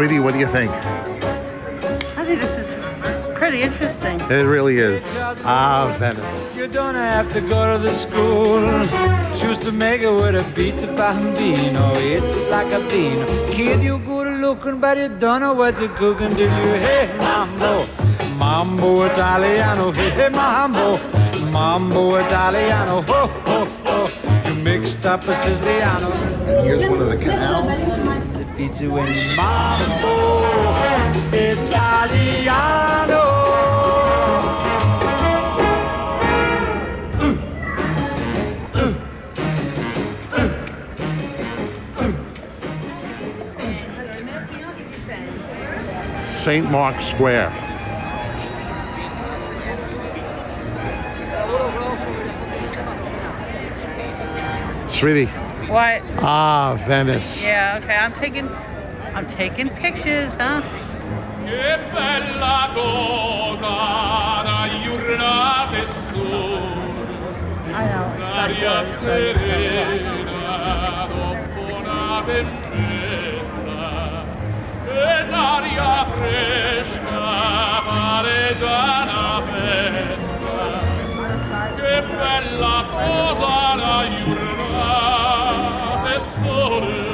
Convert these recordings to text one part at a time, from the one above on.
Sweetie, what do you think? I think this is pretty interesting. It really is. Ah, Venice. You don't have to go to the school. Choose to make it with a beat the bambino. It's like a bean. Kid, you good looking, but you don't know what you're cooking. Do you? Hey, mambo. Mambo Italiano. Hey, mambo. Mambo Italiano. Ho, ho, ho. You mixed up a Siciliano. And here's one of the canals. The pizza in Mambo Italiano. St. Mark's Square. Sweetie. What? Ah, Venice. Yeah, okay. I'm taking pictures, huh? Che bella cosa da giornate I know. l'aria It's not good. serena dopo una tempesta e l'aria fresca pare già una festa. Che bella cosa la giornata sole.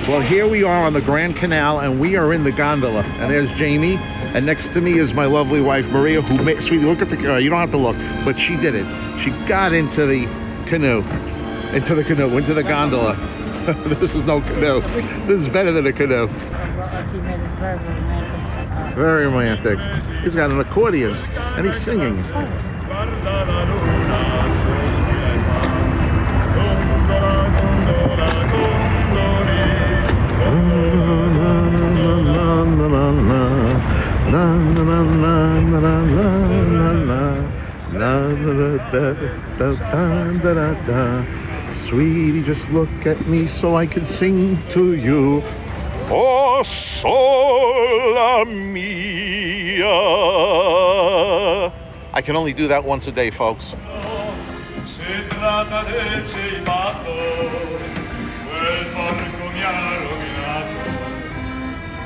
Well, here we are on the Grand Canal, and we are in the gondola. And there's Jamie, and next to me is my lovely wife, Maria, who made, sweetie, look at the, you don't have to look, but she did it. She got into the canoe, into the gondola. This is no canoe. This is better than a canoe. Very romantic. He's got an accordion, and he's singing. Sweetie, just look at me so I can sing to you. Oh, sola mia. I can only do that once a day, folks.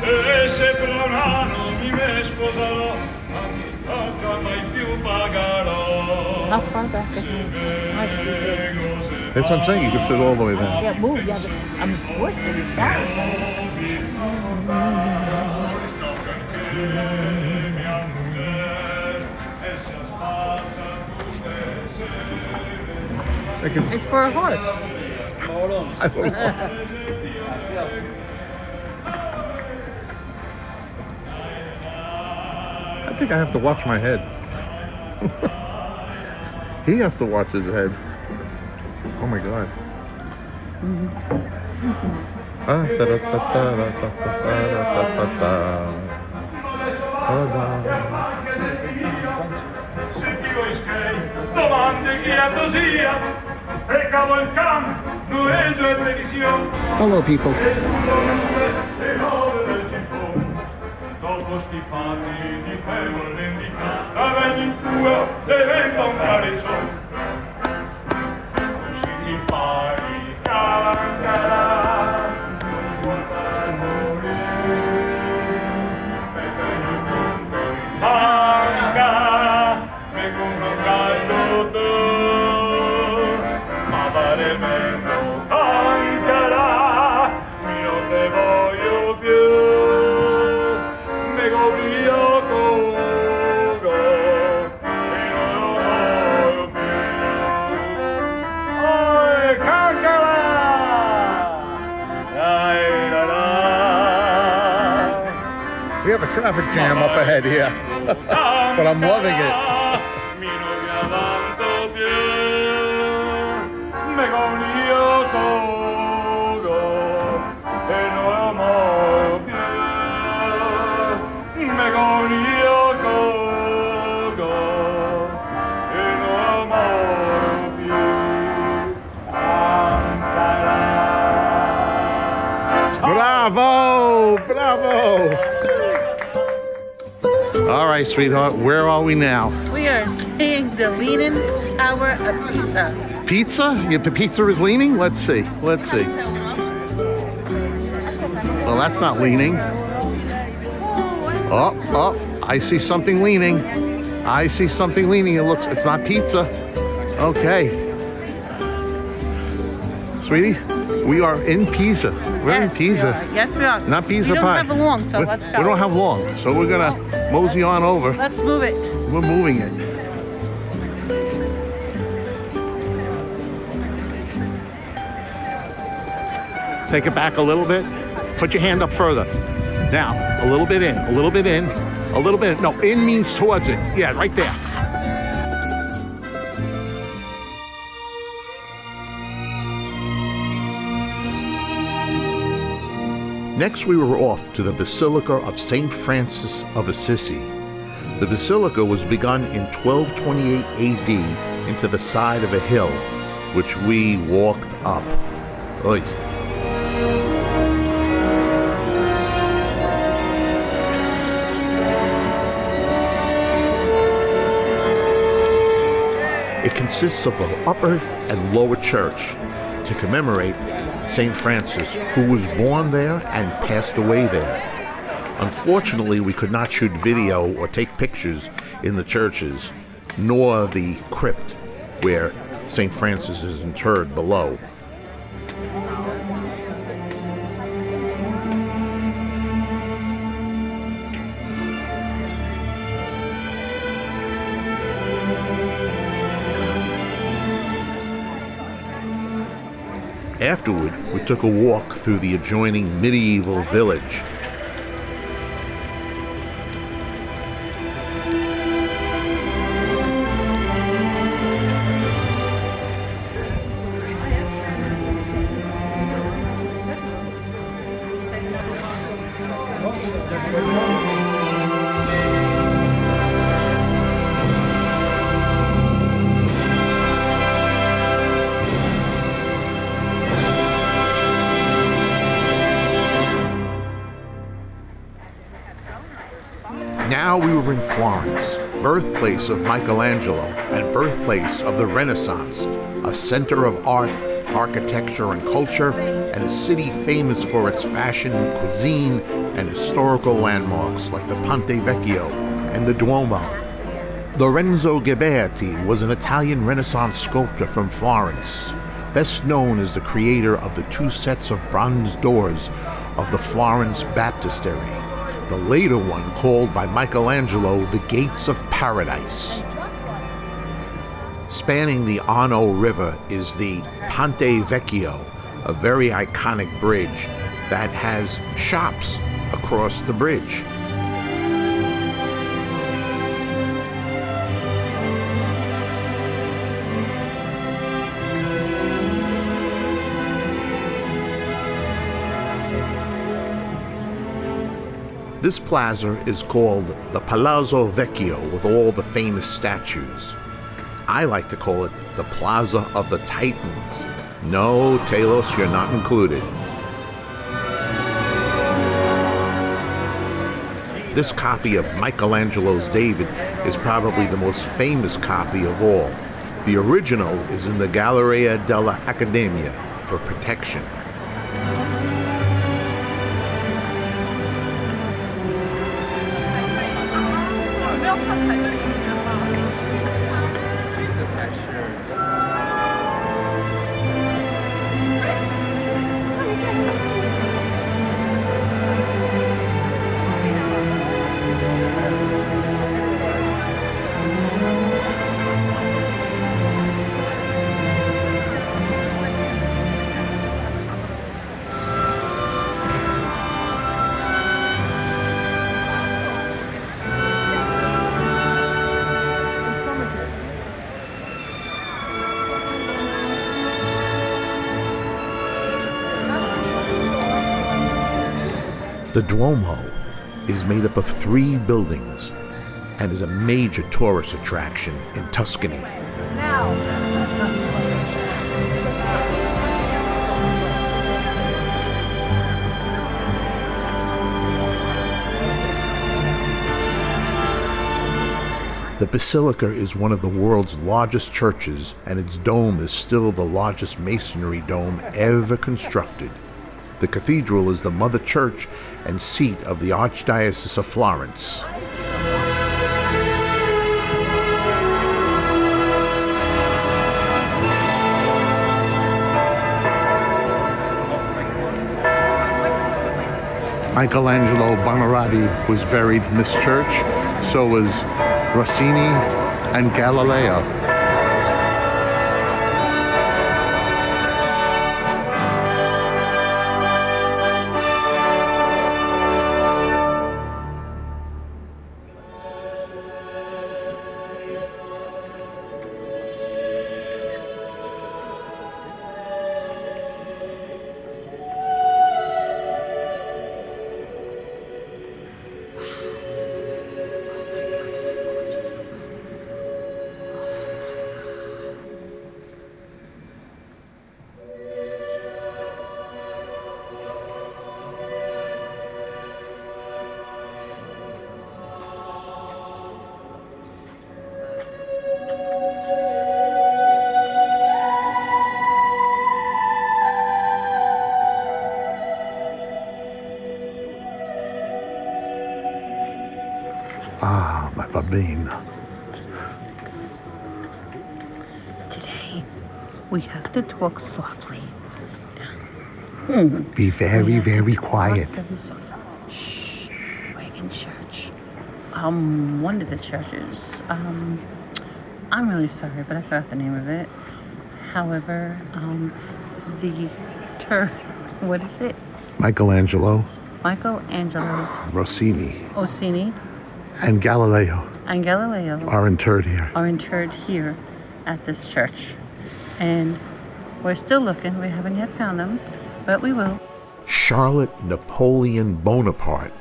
E se tra un anno mi sposerò, mai più pagherò. How far back is it? That's what I'm saying. You can sit all the way back. Yeah, move. Yeah, I'm squishing inside. It's for a horse. I don't know. I think I have to watch my head. He has to watch his head. Oh my God. Hello, people. Dopo sti panni di pelo vendicata, la vegna in cua diventa un carezzone. Così ti pari cantarà, guardare morire, mettere in mondo in stanca, me compro un caldo tu, ma vale meno cantarà, qui non te voglio più. We have a traffic jam up ahead here, but I'm loving it. Me agonia go, go, in amor più. Bravo! Bravo! All right, sweetheart, where are we now? We are seeing the Leaning Tower of Pisa. Pizza? If the pizza is leaning? Let's see. Let's see. Well, that's not leaning. Oh, oh, I see something leaning. I see something leaning. It's not pizza. Okay. Sweetie, we are in Pisa. We're in Pisa. Yes, we are. Not Pisa we pie. don't have long, so let's go. We don't have long, so we're gonna mosey on over. Let's move it. We're moving it. Take it back a little bit. Put your hand up further. Now, a little bit in, a little bit in, a little bit. No, in means towards it. Yeah, right there. Next, we were off to the Basilica of St. Francis of Assisi. The basilica was begun in 1228 AD into the side of a hill, which we walked up. Oy. It consists of the upper and lower church to commemorate St. Francis, who was born there and passed away there. Unfortunately, we could not shoot video or take pictures in the churches, nor the crypt where St. Francis is interred below. Afterward, we took a walk through the adjoining medieval village. Now we were in Florence, birthplace of Michelangelo and birthplace of the Renaissance, a center of art, architecture, and culture, and a city famous for its fashion, cuisine, and historical landmarks like the Ponte Vecchio and the Duomo. Lorenzo Ghiberti was an Italian Renaissance sculptor from Florence, best known as the creator of the 2 sets of bronze doors of the Florence Baptistery, the later one called by Michelangelo the Gates of Paradise. Spanning the Arno River is the Ponte Vecchio, a very iconic bridge that has shops across the bridge. This plaza is called the Palazzo Vecchio with all the famous statues. I like to call it the Plaza of the Titans. No, Talos, you're not included. This copy of Michelangelo's David is probably the most famous copy of all. The original is in the Galleria della Accademia for protection. The Duomo, is made up of 3 buildings and is a major tourist attraction in Tuscany. The Basilica is one of the world's largest churches, and its dome is still the largest masonry dome ever constructed. The cathedral is the mother church and seat of the Archdiocese of Florence. Michelangelo Buonarroti was buried in this church, so was Rossini and Galileo. Ah, my babine. Today, we have to talk softly. Be very, very quiet. Very soft. Shh. We're in church. One of the churches. I'm really sorry, but I forgot the name of it. However, what is it? Michelangelo's, Rossini, and Galileo are interred here at this church. And we're still looking. We haven't yet found them, but we will. Charlotte Napoleon Bonaparte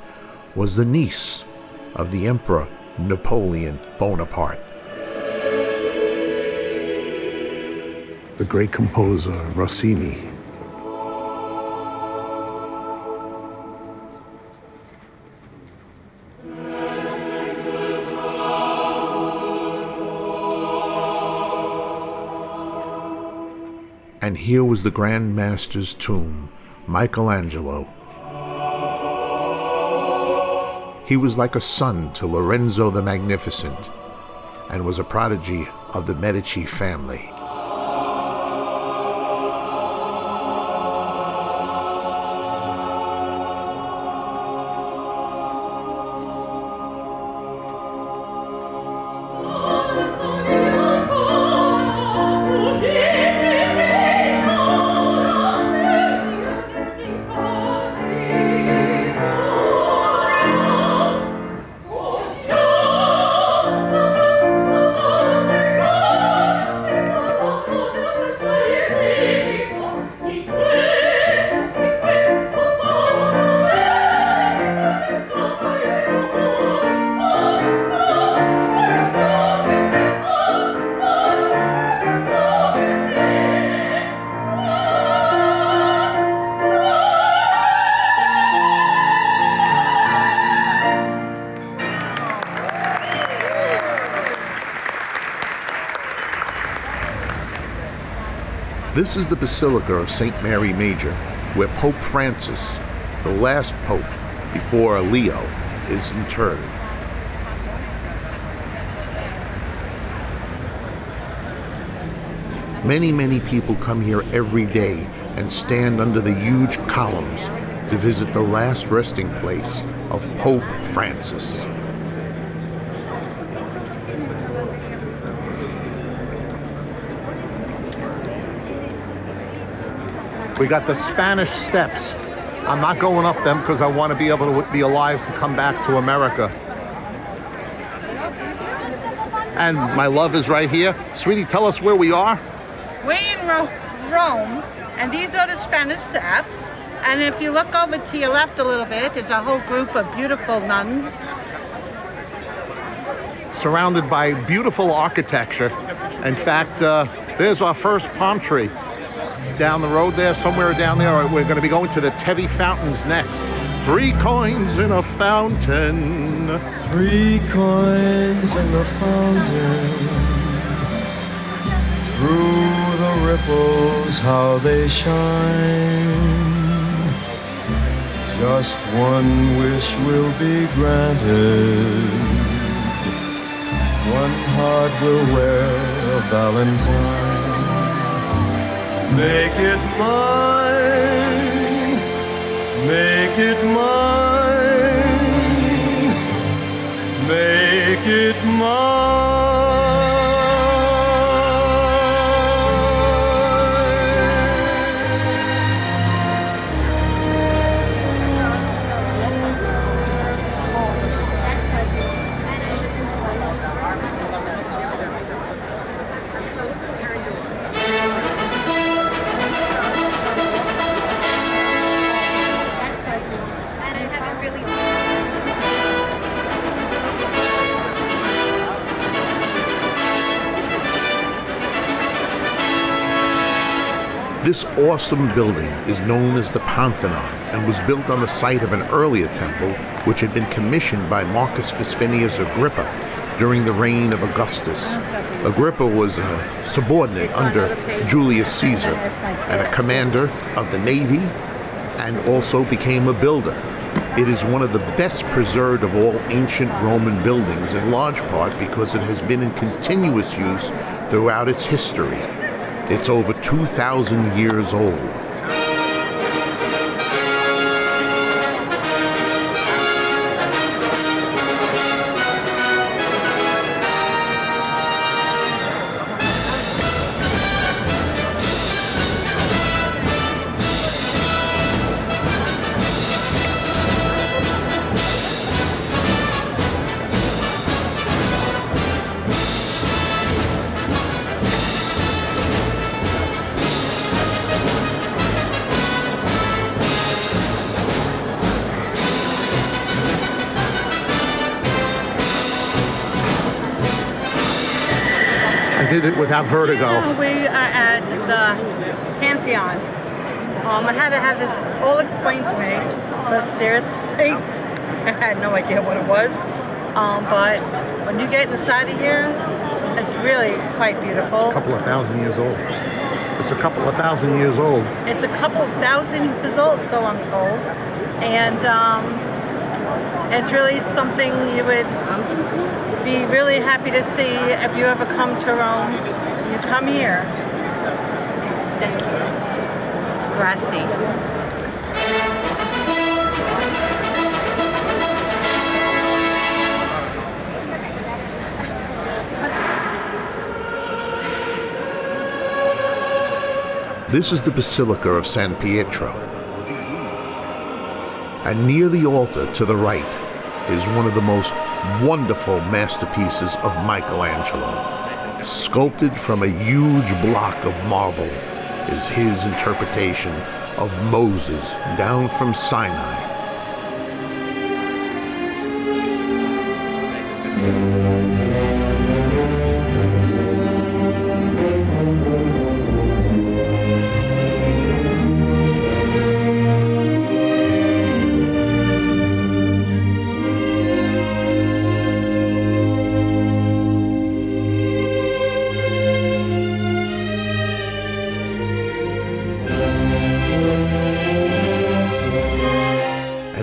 was the niece of the Emperor Napoleon Bonaparte. The great composer Rossini. And here was the Grand Master's tomb, Michelangelo. He was like a son to Lorenzo the Magnificent and was a prodigy of the Medici family. This is the Basilica of St. Mary Major, where Pope Francis, the last pope before Leo, is interred. Many, many people come here every day and stand under the huge columns to visit the last resting place of Pope Francis. We got the Spanish Steps. I'm not going up them because I want to be able to be alive to come back to America. And my love is right here. Sweetie, tell us where we are. We're in Rome, and these are the Spanish Steps. And if you look over to your left a little bit, there's a whole group of beautiful nuns. Surrounded by beautiful architecture. In fact, there's our first palm tree. Down the road there, somewhere down there, we're going to be going to the Tevi Fountains next. 3 coins in a fountain. 3 coins in the fountain. Through the ripples, how they shine. Just one wish will be granted. One heart will wear a valentine. Make it mine. Make it mine. Make it mine. This awesome building is known as the Pantheon and was built on the site of an earlier temple which had been commissioned by Marcus Vespasianus Agrippa during the reign of Augustus. Agrippa was a subordinate under Julius Caesar and a commander of the navy, and also became a builder. It is one of the best preserved of all ancient Roman buildings, in large part because it has been in continuous use throughout its history. It's over 2,000 years old. Did it without vertigo. We are at the Pantheon. I had to have this all explained to me, but seriously, I had no idea what it was. But when you get inside of here, it's really quite beautiful. It's a couple of thousand years old. It's a couple of thousand years old. It's a couple of thousand years old, so I'm told. And it's really something you would be really happy to see if you ever come to Rome. You come here. Thank you. Grazie. This is the Basilica of San Pietro. And near the altar to the right is one of the most wonderful masterpieces of Michelangelo. Sculpted from a huge block of marble is his interpretation of Moses down from Sinai.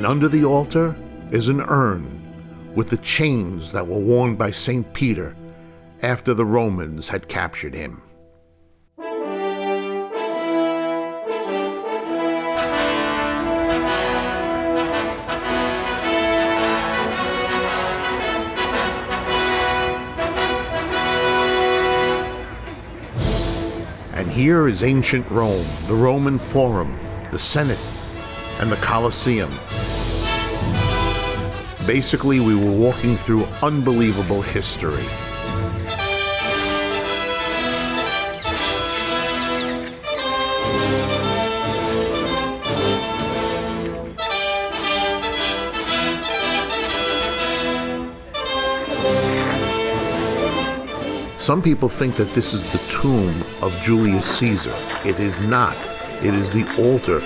Under the altar is an urn with the chains that were worn by St. Peter after the Romans had captured him. And here is ancient Rome, the Roman Forum, the Senate, and the Colosseum. Basically, we were walking through unbelievable history. Some people think that this is the tomb of Julius Caesar. It is not. It is the altar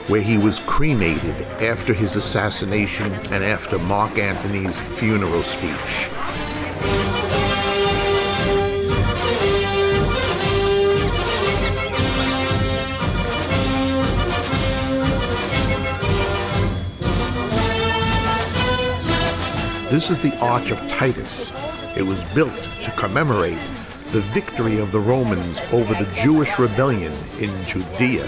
where he was cremated after his assassination and after Mark Antony's funeral speech. This is the Arch of Titus. It was built to commemorate the victory of the Romans over the Jewish rebellion in Judea.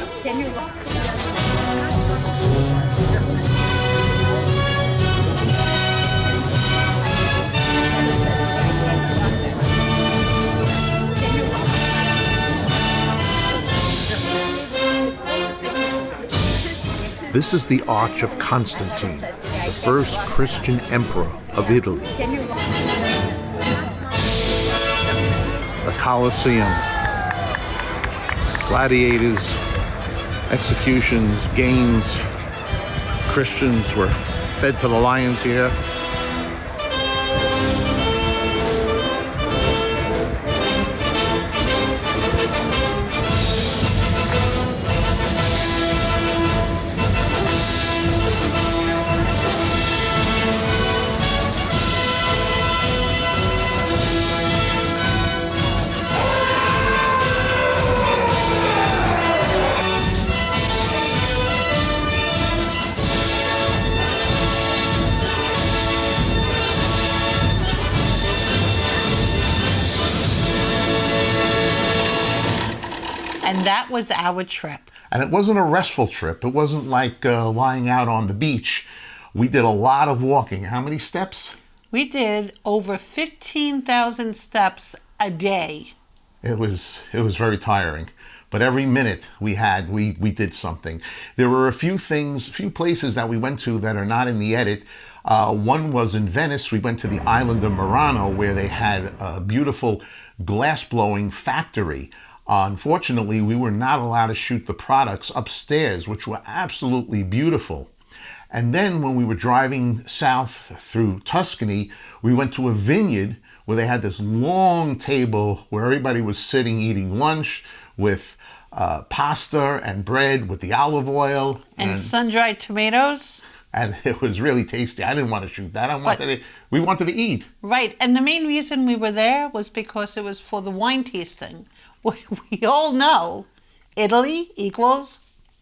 This is the Arch of Constantine, the first Christian emperor of Italy. The Colosseum. Gladiators, executions, games. Christians were fed to the lions here. And that was our trip. And it wasn't a restful trip. It wasn't like lying out on the beach. We did a lot of walking. How many steps? We did over 15,000 steps a day. It was very tiring. But every minute we did something. There were a few places that we went to that are not in the edit. One was in Venice. We went to the island of Murano where they had a beautiful glass-blowing factory. Unfortunately, we were not allowed to shoot the products upstairs, which were absolutely beautiful. And then when we were driving south through Tuscany, we went to a vineyard where they had this long table where everybody was sitting eating lunch with pasta and bread with the olive oil. And sun-dried tomatoes. And it was really tasty. I didn't want to shoot that. We wanted to eat. Right. And the main reason we were there was because it was for the wine tasting. We all know Italy equals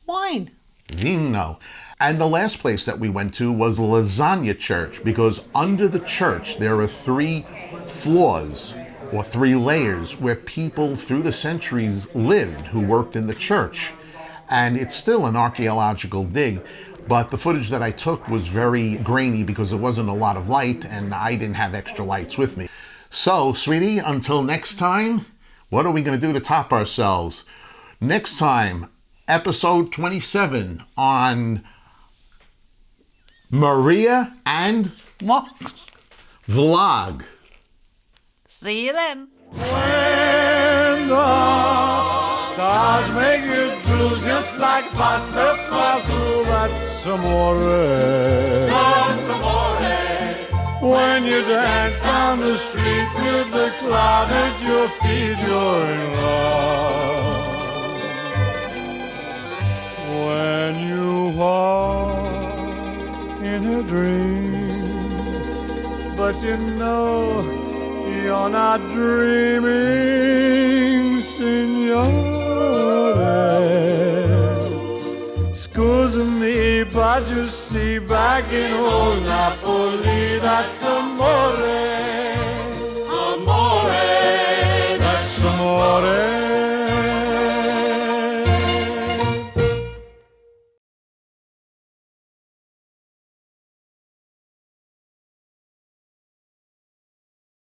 wine. Vino. And the last place that we went to was Lasagna Church, because under the church there are 3 floors or 3 layers where people through the centuries lived who worked in the church. And it's still an archaeological dig, but the footage that I took was very grainy because there wasn't a lot of light and I didn't have extra lights with me. So, sweetie, until next time, what are we going to do to top ourselves? Next time, episode 27 on Maria and Marc's vlog. See you then. When the stars make it blue, just like pasta fasul, that's amore. That's amore. When you dance down the street with the cloud at your feet, you're in love. When you walk in a dream, but you know you're not dreaming, signore. Scusa me, but you see, back in old Napoli, that's a